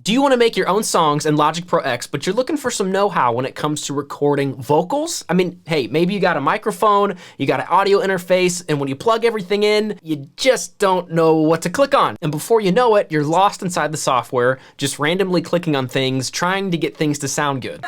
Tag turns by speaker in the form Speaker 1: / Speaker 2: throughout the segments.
Speaker 1: Do you want to make your own songs in Logic Pro X, but you're looking for some know-how when it comes to recording vocals? I mean, hey, maybe you got a microphone, you got an audio interface, and when you plug everything in, you just don't know what to click on. And before you know it, you're lost inside the software, just randomly clicking on things, trying to get things to sound good.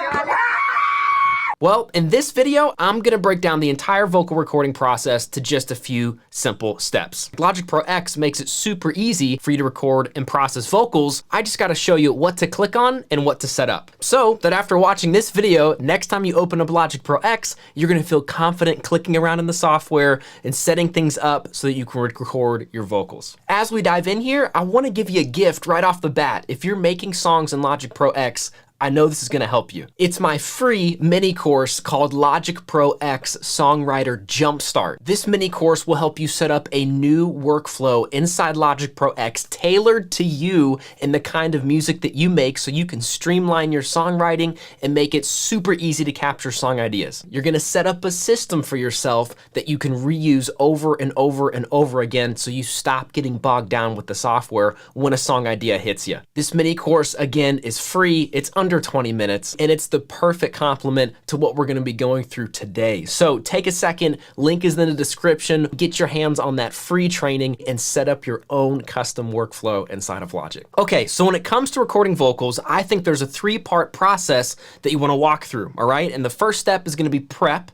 Speaker 1: Well, in this video, I'm gonna break down the entire vocal recording process to just a few simple steps. Logic Pro X makes it super easy for you to record and process vocals. I just gotta show you what to click on and what to set up. So that after watching this video, next time you open up Logic Pro X, you're gonna feel confident clicking around in the software and setting things up so that you can record your vocals. As we dive in here, I wanna give you a gift right off the bat. If you're making songs in Logic Pro X, I know this is gonna help you. It's my free mini course called Logic Pro X Songwriter Jumpstart. This mini course will help you set up a new workflow inside Logic Pro X tailored to you and the kind of music that you make so you can streamline your songwriting and make it super easy to capture song ideas. You're gonna set up a system for yourself that you can reuse over and over and over again so you stop getting bogged down with the software when a song idea hits you. This mini course, again, is free. It's under 20 minutes, and it's the perfect complement to what we're gonna be going through today. So take a second, link is in the description, get your hands on that free training and set up your own custom workflow inside of Logic. Okay, so when it comes to recording vocals, I think there's a three-part process that you wanna walk through, all right? And the first step is gonna be prep,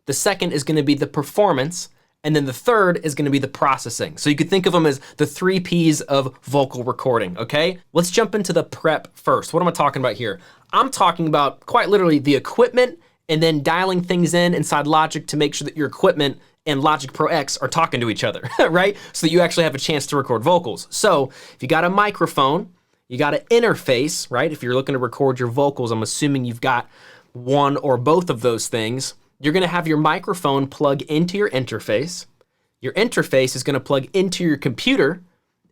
Speaker 1: the second is gonna be the performance, and then the third is gonna be the processing. So you could think of them as the 3 Ps of vocal recording, okay? Let's jump into the prep first. What am I talking about here? I'm talking about quite literally the equipment and then dialing things in inside Logic to make sure that your equipment and Logic Pro X are talking to each other, right? So that you actually have a chance to record vocals. So if you got a microphone, you got an interface, right? If you're looking to record your vocals, I'm assuming you've got one or both of those things. You're gonna have your microphone plug into your interface. Your interface is gonna plug into your computer,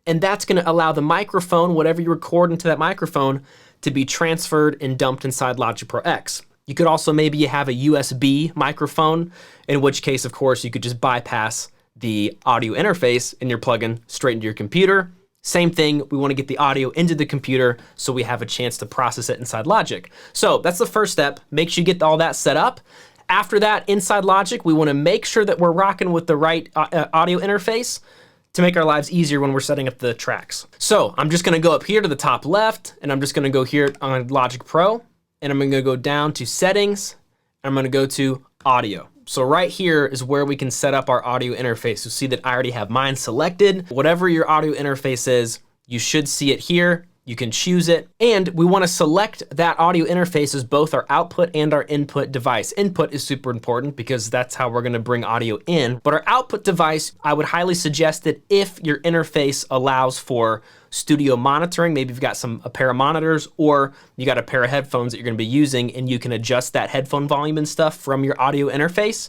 Speaker 1: and that's gonna allow the microphone, whatever you record into that microphone, to be transferred and dumped inside Logic Pro X. You could also maybe have a USB microphone, in which case, of course, you could just bypass the audio interface and you're plugging straight into your computer. Same thing, we wanna get the audio into the computer so we have a chance to process it inside Logic. So that's the first step. Make sure you get all that set up. After that, inside Logic, we wanna make sure that we're rocking with the right audio interface to make our lives easier when we're setting up the tracks. So I'm just gonna go up here to the top left, and I'm just gonna go here on Logic Pro, and I'm gonna go down to Settings, and I'm gonna go to Audio. So right here is where we can set up our audio interface. You'll see that I already have mine selected. Whatever your audio interface is, you should see it here. You can choose it, and we wanna select that audio interface as both our output and our input device. Input is super important because that's how we're gonna bring audio in, but our output device, I would highly suggest that if your interface allows for studio monitoring, maybe you've got a pair of monitors or you got a pair of headphones that you're gonna be using and you can adjust that headphone volume and stuff from your audio interface,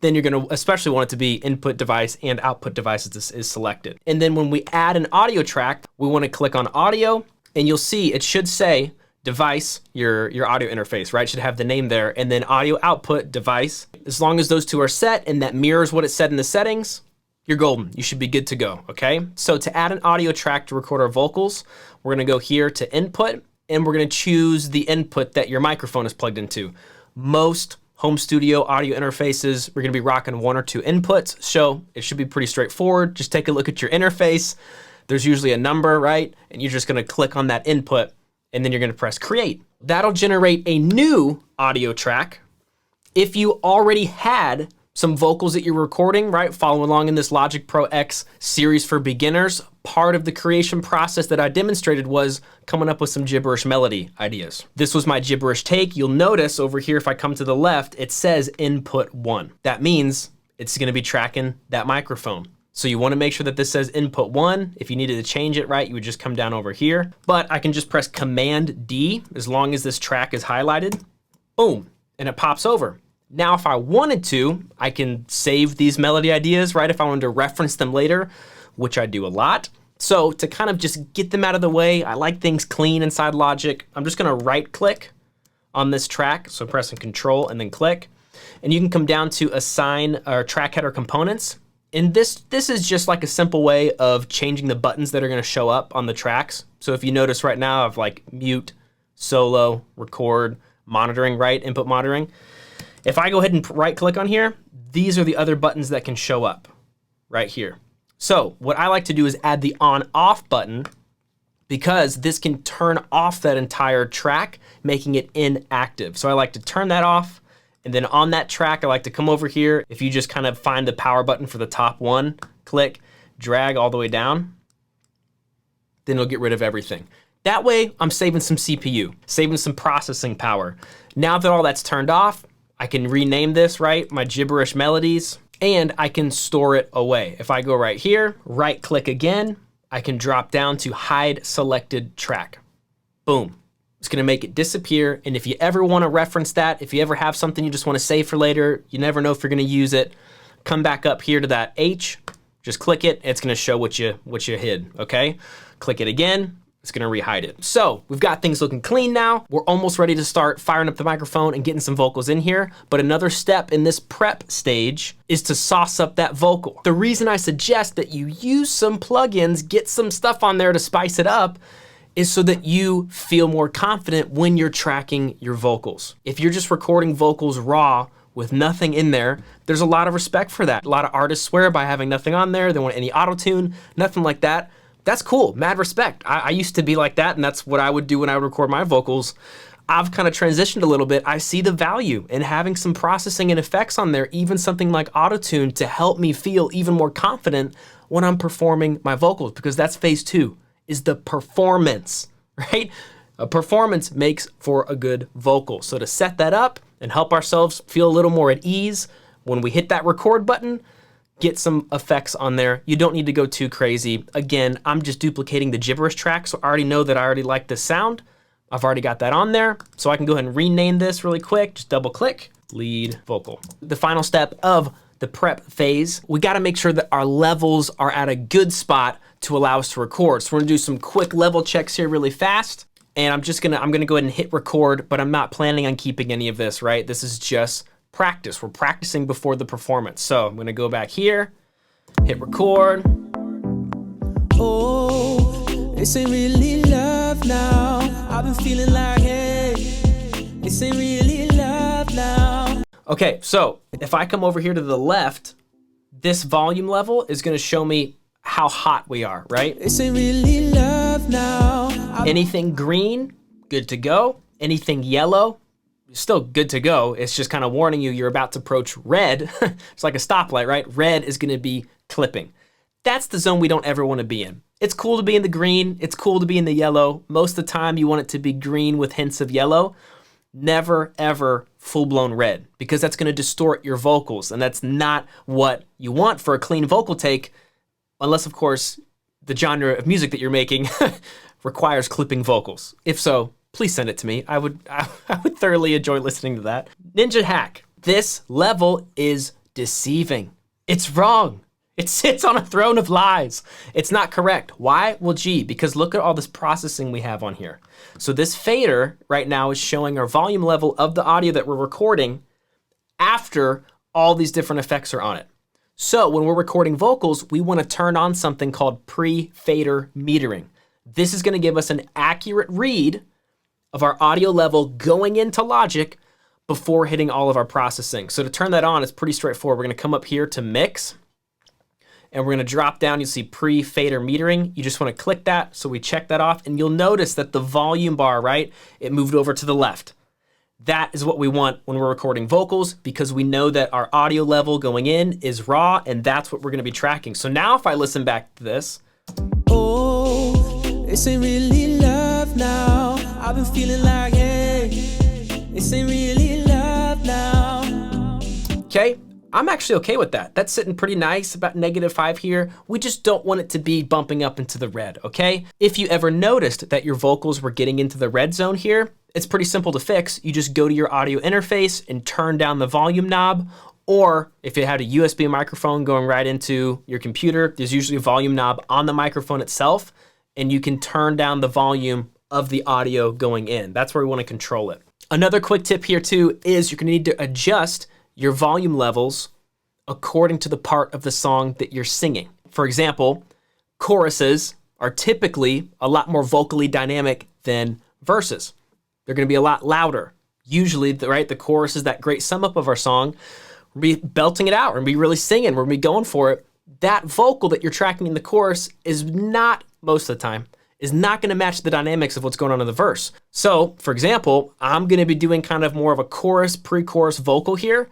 Speaker 1: then you're gonna especially want it to be input device and output device is selected. And then when we add an audio track, we wanna click on audio, and you'll see it should say device, your audio interface, right? It should have the name there, and then audio output device. As long as those two are set and that mirrors what it said in the settings, you're golden. You should be good to go, okay? So to add an audio track to record our vocals, we're gonna go here to input, and we're gonna choose the input that your microphone is plugged into. Most home studio audio interfaces, we're gonna be rocking 1 or 2 inputs, so it should be pretty straightforward. Just take a look at your interface. There's usually a number, right? And you're just gonna click on that input, and then you're gonna press create. That'll generate a new audio track. If you already had some vocals that you're recording, right? Follow along in this Logic Pro X series for beginners. Part of the creation process that I demonstrated was coming up with some gibberish melody ideas. This was my gibberish take. You'll notice over here, if I come to the left, it says input 1. That means it's gonna be tracking that microphone. So you wanna make sure that this says input 1. If you needed to change it, right, you would just come down over here. But I can just press Command D as long as this track is highlighted. Boom, and it pops over. Now, if I wanted to, I can save these melody ideas, right? If I wanted to reference them later, which I do a lot. So to kind of just get them out of the way, I like things clean inside Logic. I'm just gonna right click on this track. So pressing Control and then click. And you can come down to Assign or Track Header Components. And this is just like a simple way of changing the buttons that are gonna show up on the tracks. So if you notice right now, I've like mute, solo, record, monitoring, right? Input monitoring. If I go ahead and right click on here, these are the other buttons that can show up right here. So what I like to do is add the on off button, because this can turn off that entire track, making it inactive. So I like to turn that off. And then on that track, I like to come over here. If you just kind of find the power button for the top one, click, drag all the way down, then it'll get rid of everything. That way, I'm saving some CPU, saving some processing power. Now that all that's turned off, I can rename this, right? My gibberish melodies, and I can store it away. If I go right here, right click again, I can drop down to hide selected track. Boom. It's gonna make it disappear. And if you ever wanna reference that, if you ever have something you just wanna save for later, you never know if you're gonna use it, come back up here to that H, just click it, it's gonna show what you hid, okay? Click it again, it's gonna rehide it. So we've got things looking clean now. We're almost ready to start firing up the microphone and getting some vocals in here. But another step in this prep stage is to sauce up that vocal. The reason I suggest that you use some plugins, get some stuff on there to spice it up, is so that you feel more confident when you're tracking your vocals. If you're just recording vocals raw with nothing in there, there's a lot of respect for that. A lot of artists swear by having nothing on there. They don't want any auto-tune, nothing like that. That's cool, mad respect. I used to be like that, and that's what I would do when I would record my vocals. I've kind of transitioned a little bit. I see the value in having some processing and effects on there, even something like auto-tune, to help me feel even more confident when I'm performing my vocals, because that's phase 2. Is the performance, right? A performance makes for a good vocal. So to set that up and help ourselves feel a little more at ease, when we hit that record button, get some effects on there. You don't need to go too crazy. Again, I'm just duplicating the gibberish track, so I already know that I already like the sound. I've already got that on there. So I can go ahead and rename this really quick. Just double click, lead vocal. The final step of the prep phase, we gotta make sure that our levels are at a good spot to allow us to record. So we're gonna do some quick level checks here really fast. And I'm gonna go ahead and hit record, but I'm not planning on keeping any of this, right? This is just practice. We're practicing before the performance. So I'm gonna go back here, hit record.
Speaker 2: Oh, this ain't really love now. I've been feeling like, hey, this ain't really love now.
Speaker 1: Okay, so if I come over here to the left, this volume level is gonna show me how hot we are, right?
Speaker 2: This ain't really love now.
Speaker 1: Anything green, good to go. Anything yellow, still good to go. It's just kind of warning you you're about to approach red. It's like a stoplight, right? Red is gonna be clipping. That's the zone we don't ever wanna be in. It's cool to be in the green, it's cool to be in the yellow. Most of the time you want it to be green with hints of yellow. Never ever full-blown red, because that's gonna distort your vocals, and that's not what you want for a clean vocal take, unless of course the genre of music that you're making requires clipping vocals. If so, please send it to me. I would thoroughly enjoy listening to that. Ninja hack. This level is deceiving. It's wrong. It sits on a throne of lies. It's not correct. Why? Well, gee, because look at all this processing we have on here. So this fader right now is showing our volume level of the audio that we're recording after all these different effects are on it. So when we're recording vocals, we want to turn on something called pre-fader metering. This is going to give us an accurate read of our audio level going into Logic before hitting all of our processing. So to turn that on, it's pretty straightforward. We're going to come up here to mix, and we're going to drop down. You'll see pre-fader metering. You just want to click that. So we check that off, and you'll notice that the volume bar, right, it moved over to the left. That is what we want when we're recording vocals, because we know that our audio level going in is raw, and that's what we're gonna be tracking. So now if I listen back to this.
Speaker 2: Oh, this ain't really love now. I've been feeling like, hey, this ain't really love now.
Speaker 1: Okay, I'm actually okay with that. That's sitting pretty nice, about -5 here. We just don't want it to be bumping up into the red, okay? If you ever noticed that your vocals were getting into the red zone here, it's pretty simple to fix. You just go to your audio interface and turn down the volume knob, or if you had a USB microphone going right into your computer, there's usually a volume knob on the microphone itself, and you can turn down the volume of the audio going in. That's where we want to control it. Another quick tip here too is you're gonna need to adjust your volume levels according to the part of the song that you're singing. For example, choruses are typically a lot more vocally dynamic than verses. They're going to be a lot louder. Usually, right, the chorus is that great sum up of our song. We're going to be belting it out. We're going to be really singing. We're going to be going for it. That vocal that you're tracking in the chorus is not, most of the time, is not going to match the dynamics of what's going on in the verse. So, for example, I'm going to be doing kind of more of a chorus, pre-chorus vocal here.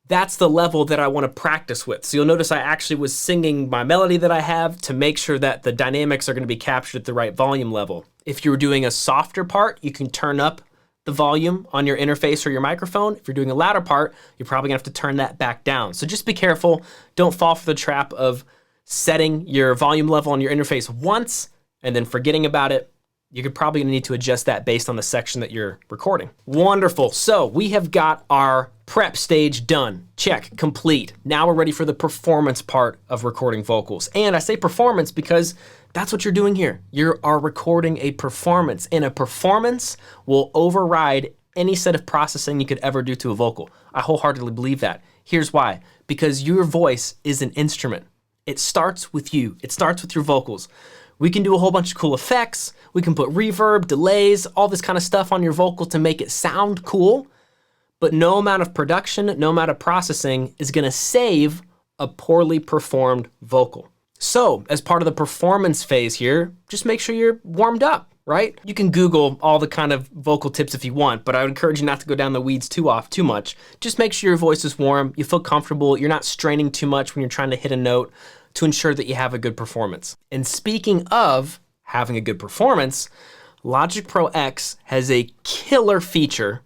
Speaker 1: That's the level that I want to practice with. So you'll notice I actually was singing my melody that I have to make sure that the dynamics are going to be captured at the right volume level. If you were doing a softer part, you can turn up the volume on your interface or your microphone. If you're doing a louder part, you're probably gonna have to turn that back down. So just be careful. Don't fall for the trap of setting your volume level on your interface once and then forgetting about it. You're probably gonna need to adjust that based on the section that you're recording. Wonderful. So we have got our prep stage done. Check, complete. Now we're ready for the performance part of recording vocals. And I say performance because that's what you're doing here. You are recording a performance, and a performance will override any set of processing you could ever do to a vocal. I wholeheartedly believe that. Here's why. Because your voice is an instrument. It starts with you. It starts with your vocals. We can do a whole bunch of cool effects. We can put reverb, delays, all this kind of stuff on your vocal to make it sound cool, but no amount of production, no amount of processing is gonna save a poorly performed vocal. So, as part of the performance phase here, just make sure you're warmed up, right? You can Google all the kind of vocal tips if you want, but I would encourage you not to go down the weeds too much. Just make sure your voice is warm, you feel comfortable, you're not straining too much when you're trying to hit a note to ensure that you have a good performance. And speaking of having a good performance, Logic Pro X has a killer feature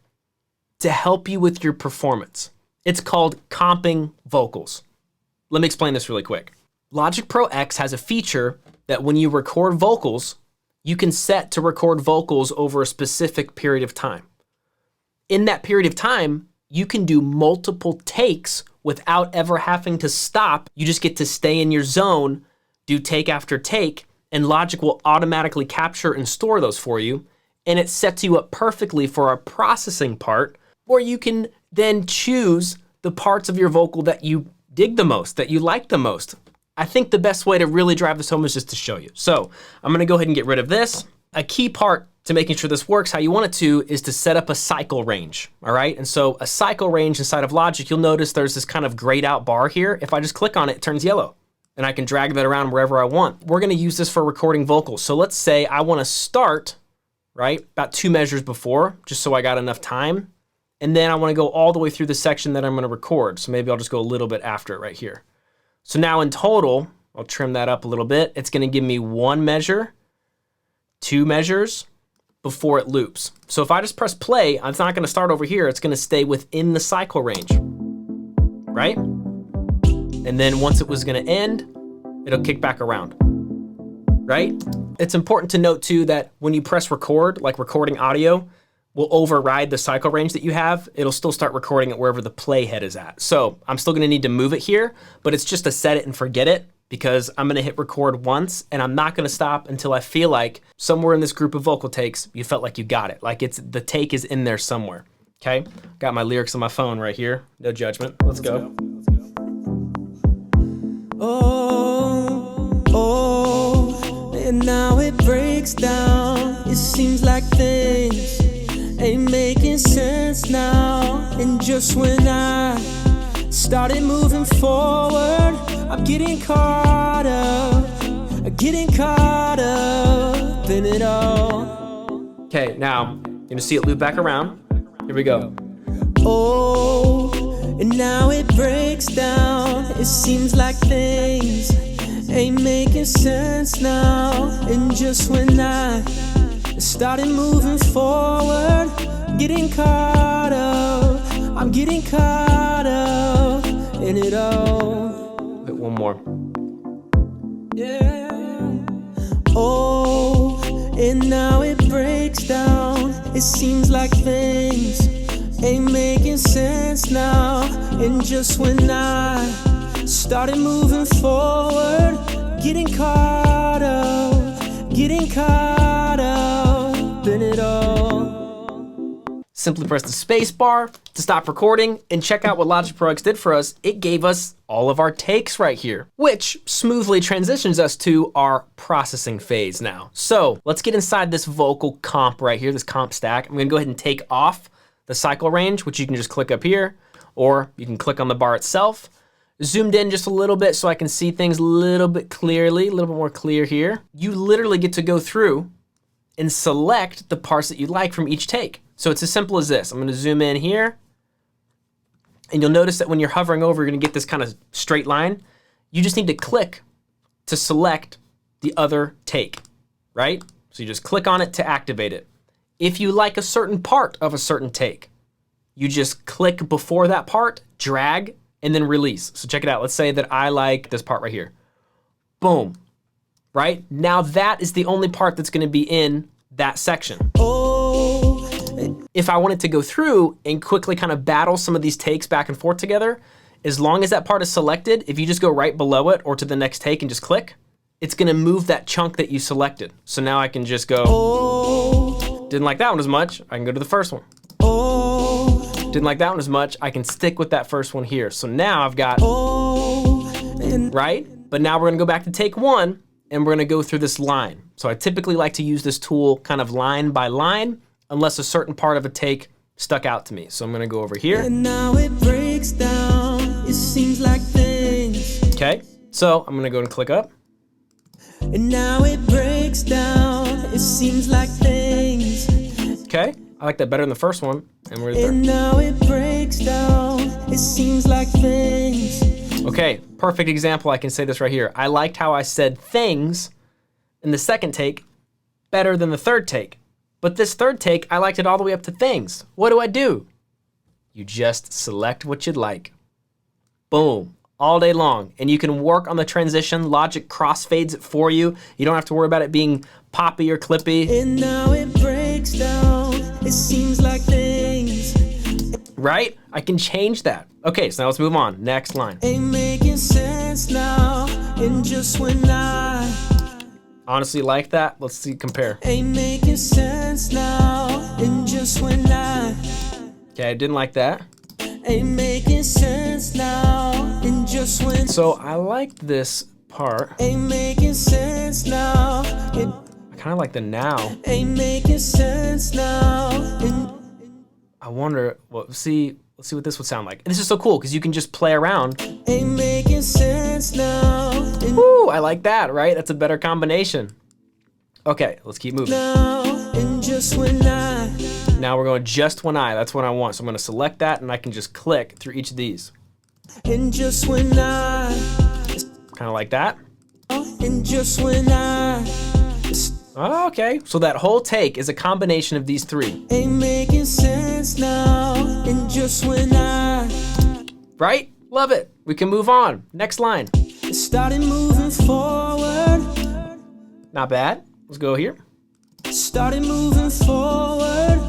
Speaker 1: to help you with your performance. It's called comping vocals. Let me explain this really quick. Logic Pro X has a feature that when you record vocals, you can set to record vocals over a specific period of time. In that period of time, you can do multiple takes without ever having to stop. You just get to stay in your zone, do take after take, and Logic will automatically capture and store those for you. And it sets you up perfectly for a processing part where you can then choose the parts of your vocal that you dig the most, that you like the most. I think the best way to really drive this home is just to show you. So I'm gonna go ahead and get rid of this. A key part to making sure this works how you want it to is to set up a cycle range, all right? And so a cycle range inside of Logic, you'll notice there's this kind of grayed out bar here. If I just click on it, it turns yellow, and I can drag that around wherever I want. We're gonna use this for recording vocals. So let's say I wanna start, right, about 2 measures before, just so I got enough time. And then I wanna go all the way through the section that I'm gonna record. So maybe I'll just go a little bit after it right here. So now in total, I'll trim that up a little bit. It's gonna give me 1 measure, 2 measures before it loops. So if I just press play, it's not gonna start over here. It's gonna stay within the cycle range, right? And then once it was gonna end, it'll kick back around, right? It's important to note too that when you press record, like recording audio, will override the cycle range that you have. It'll still start recording it wherever the play head is at. So I'm still gonna need to move it here, but it's just a set it and forget it because I'm gonna hit record once and I'm not gonna stop until I feel like somewhere in this group of vocal takes, you felt like you got it. Like the take is in there somewhere, okay? Got my lyrics on my phone right here. No judgment, let's go.
Speaker 2: Oh, and now it breaks down. It seems like things ain't making sense now. And just when I started moving forward, I'm getting caught up in it all.
Speaker 1: Okay, now you're gonna see it loop back around. Here we go.
Speaker 2: Oh, and now it breaks down. It seems like things ain't making sense now. And just when I started moving forward, getting caught up, I'm getting caught up in it all.
Speaker 1: Wait, one more.
Speaker 2: Yeah. Oh, and now it breaks down. It seems like things ain't making sense now. And just when I started moving forward, getting caught up in it all.
Speaker 1: simply press the space bar to stop recording, and check out what Logic Pro X did for us. It gave us all of our takes right here, which smoothly transitions us to our processing phase now. So let's get inside this vocal comp right here, this comp stack. I'm gonna go ahead and take off the cycle range, which you can just click up here, or you can click on the bar itself. Zoomed in just a little bit so I can see things a little bit clearly, a little bit more clear here. You literally get to go through and select the parts that you like from each take. So it's as simple as this. I'm gonna zoom in here, and you'll notice that when you're hovering over, you're gonna get this kind of straight line. You just need to click to select the other take, right? So you just click on it to activate it. If you like a certain part of a certain take, you just click before that part, drag, and then release. So check it out. Let's say that I like this part right here. Boom, right? Now that is the only part that's gonna be in that section. If I wanted to go through and quickly kind of battle some of these takes back and forth together, as long as that part is selected, if you just go right below it or to the next take and just click, it's gonna move that chunk that you selected. So now I can just go, didn't like that one as much, I can go to the first one. Didn't like that one as much, I can stick with that first one here. So now I've got, right? But now we're gonna go back to take one, and we're gonna go through this line. So I typically like to use this tool kind of line by line, unless a certain part of a take stuck out to me. So I'm gonna go over here.
Speaker 2: And now it breaks down, it seems like things.
Speaker 1: Okay, so I'm gonna go and click up.
Speaker 2: And now it breaks down, it seems like things.
Speaker 1: Okay, I like that better than the first one. And we're
Speaker 2: And now it breaks down, it seems like things.
Speaker 1: Okay, perfect example, I can say this right here. I liked how I said things in the second take better than the third take. But this third take, I liked it all the way up to things. What do? You just select what you'd like. Boom, all day long. And you can work on the transition. Logic crossfades it for you. You don't have to worry about it being poppy or clippy.
Speaker 2: And now it breaks down, it seems like things.
Speaker 1: Right? I can change that. Okay, so now let's move on. Next line.
Speaker 2: Ain't making sense now, and just when I
Speaker 1: Honestly like that. Let's see, compare.
Speaker 2: ain't making sense now, and just when I
Speaker 1: Okay, I didn't like that.
Speaker 2: ain't making sense now, and just when
Speaker 1: So I liked this part.
Speaker 2: ain't making sense now, it
Speaker 1: I kind of like the now.
Speaker 2: ain't making sense now, and
Speaker 1: I wonder, well, let's see what this would sound like. And this is so cool because you can just play around.
Speaker 2: ain't making sense now, and
Speaker 1: Woo, I like that, right? That's a better combination. Okay, let's keep moving.
Speaker 2: now, and just when I
Speaker 1: Now we're going just when that's what I want. So I'm gonna select that and I can just click through each of these.
Speaker 2: and just when I
Speaker 1: Kind of like that.
Speaker 2: and just when I
Speaker 1: Oh, okay, so that whole take is a combination of these three,
Speaker 2: ain't making sense now, and just when I
Speaker 1: right? Love it. We can move on. Next line.
Speaker 2: started moving forward,
Speaker 1: Not bad. Let's go here.
Speaker 2: started moving forward,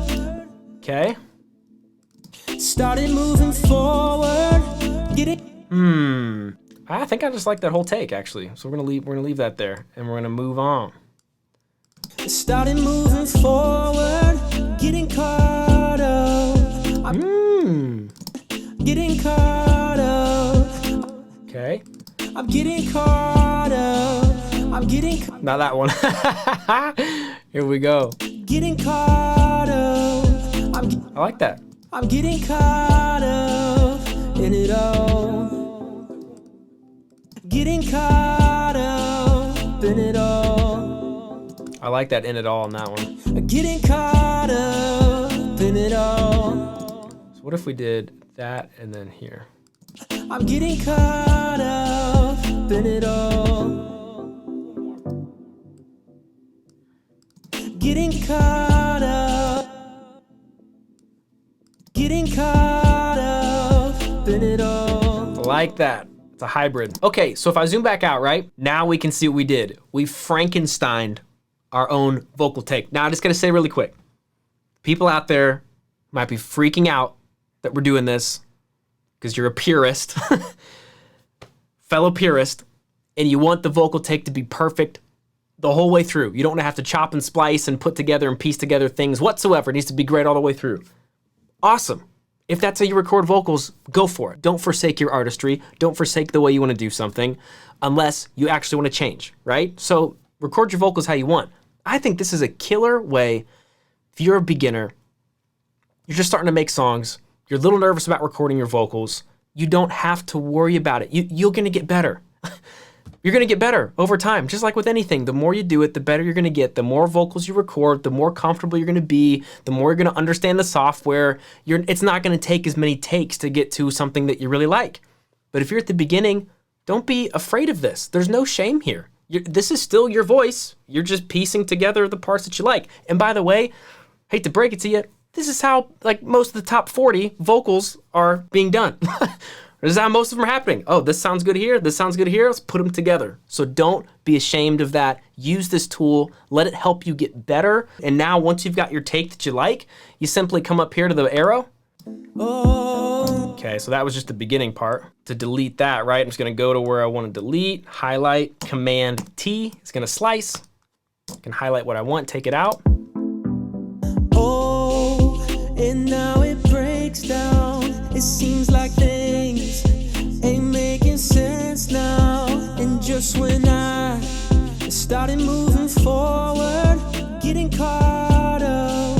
Speaker 1: Okay.
Speaker 2: started moving forward, get it?
Speaker 1: I think I just like that whole take actually. So we're gonna leave that there and we're gonna move on.
Speaker 2: Started moving forward, getting caught up, getting caught up,
Speaker 1: Okay.
Speaker 2: I'm getting caught up, I'm getting
Speaker 1: Not that one. Here we go.
Speaker 2: getting caught up,
Speaker 1: I like that.
Speaker 2: I'm getting caught up in it all. Getting caught up in it all.
Speaker 1: I like that in it all on that one.
Speaker 2: Getting caught up in it all.
Speaker 1: So what if we did that and then here?
Speaker 2: I'm getting caught up in it all. Getting caught up. Getting caught up in it all.
Speaker 1: I like that. It's a hybrid. Okay, so if I zoom back out, right? Now we can see what we did. We Frankensteined our own vocal take. Now I just gotta say really quick, people out there might be freaking out that we're doing this because you're a purist, fellow purist, and you want the vocal take to be perfect the whole way through. You don't have to chop and splice and put together and piece together things whatsoever. It needs to be great all the way through. awesome. If that's how you record vocals, go for it. Don't forsake your artistry. Don't forsake the way you want to do something unless you actually want to change, right? So record your vocals how you want. I think this is a killer way. If you're a beginner, you're just starting to make songs, you're a little nervous about recording your vocals, you don't have to worry about it. You're gonna get better. You're gonna get better over time, just like with anything. The more you do it, the better you're gonna get. The more vocals you record, the more comfortable you're gonna be, the more you're gonna understand the software. It's not gonna take as many takes to get to something that you really like. But if you're at the beginning, don't be afraid of this. There's no shame here. This is still your voice. You're just piecing together the parts that you like. And by the way, hate to break it to you, this is how like most of the top 40 vocals are being done. This is how most of them are happening. Oh, this sounds good here. This sounds good here. Let's put them together. So don't be ashamed of that. Use this tool. Let it help you get better. And now once you've got your take that you like, you simply come up here to the arrow. Okay, so that was just the beginning part. To delete that, right, I'm just gonna go to where I wanna delete, highlight, Command T. It's gonna slice. I can highlight what I want, take it out.
Speaker 2: And now it breaks down. It seems like things ain't making sense now. And just when I started moving forward, getting caught up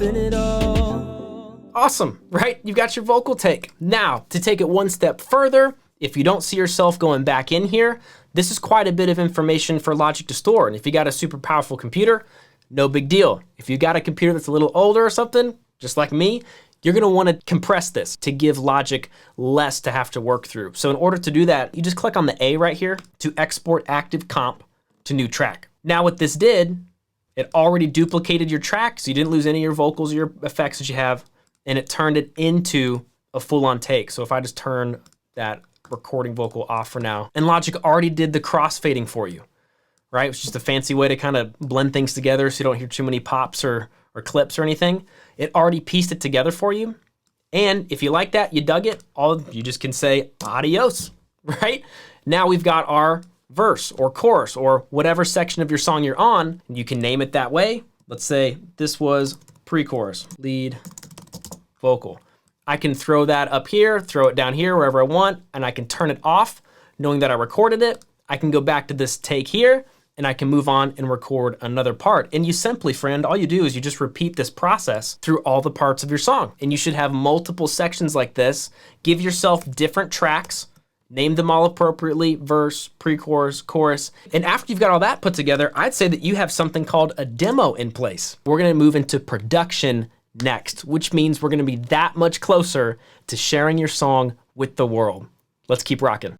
Speaker 2: in it all.
Speaker 1: Awesome, right? You've got your vocal take. Now, to take it one step further, if you don't see yourself going back in here, this is quite a bit of information for Logic to store. And if you got a super powerful computer, no big deal. If you got a computer that's a little older or something, just like me, you're gonna wanna compress this to give Logic less to have to work through. So in order to do that, you just click on the A right here to export active comp to new track. Now what this did, it already duplicated your track, so you didn't lose any of your vocals or your effects that you have, and it turned it into a full-on take. So if I just turn that recording vocal off for now, and Logic already did the crossfading for you. Right? It's just a fancy way to kind of blend things together so you don't hear too many pops or clips or anything. It already pieced it together for you. And if you like that, you dug it, you just can say adios, right? Now we've got our verse or chorus or whatever section of your song you're on. You can name it that way. Let's say this was pre-chorus, lead vocal. I can throw that up here, throw it down here, wherever I want, and I can turn it off knowing that I recorded it. I can go back to this take here, and I can move on and record another part. And you simply, friend, all you do is you just repeat this process through all the parts of your song. And you should have multiple sections like this. Give yourself different tracks, name them all appropriately, verse, pre-chorus, chorus. And after you've got all that put together, I'd say that you have something called a demo in place. We're gonna move into production next, which means we're gonna be that much closer to sharing your song with the world. Let's keep rocking.